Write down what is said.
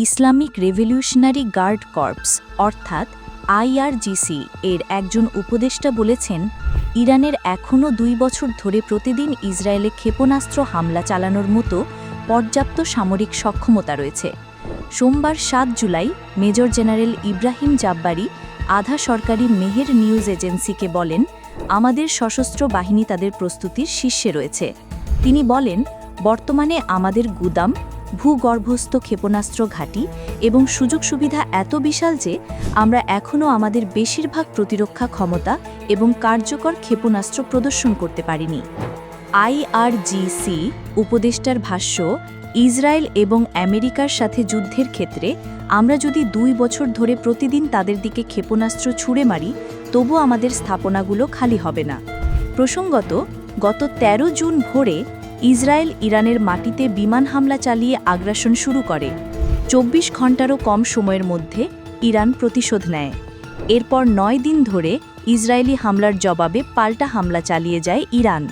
Islamic revolutionary guard corps অর্থাৎ IRGC এর একজন উপদেষ্টা বলেছেন, ইরানের এখনও 2 বছর ধরে প্রতিদিন ইসরায়েলে ক্ষেপণাস্ত্র হামলা চালানোর মতো পর্যাপ্ত সামরিক সক্ষমতা রয়েছে। সোমবার 7 জুলাই মেজর জেনারেল ইব্রাহিম জাব্বারি আধা সরকারি মেহের নিউজ এজেন্সিকে বলেন, আমাদের সশস্ত্র বাহিনী তাদের প্রস্তুতির শীর্ষে রয়েছে। তিনি বলেন, বর্তমানে আমাদের গুদাম, ভূগর্ভস্থ ক্ষেপণাস্ত্র ঘাঁটি এবং সুযোগ সুবিধা এত বিশাল যে আমরা এখনও আমাদের বেশিরভাগ প্রতিরক্ষা ক্ষমতা এবং কার্যকর ক্ষেপণাস্ত্র প্রদর্শন করতে পারিনি। আইআরজিসি উপদেষ্টার ভাষ্য, ইসরায়েল এবং আমেরিকার সাথে যুদ্ধের ক্ষেত্রে আমরা যদি 2 বছর ধরে প্রতিদিন তাদের দিকে ক্ষেপণাস্ত্র ছুঁড়ে মারি, তবু আমাদের স্থাপনাগুলো খালি হবে না। প্রসঙ্গত, গত 13 জুন ভোরে ইসরায়েল ইরানের মাটিতে বিমান হামলা চালিয়ে আগ্রাসন শুরু করে। 24 ঘণ্টারও কম সময়ের মধ্যে ইরান প্রতিশোধ নেয়। এরপর 9 দিন ধরে ইসরায়েলি হামলার জবাবে পাল্টা হামলা চালিয়ে যায় ইরান।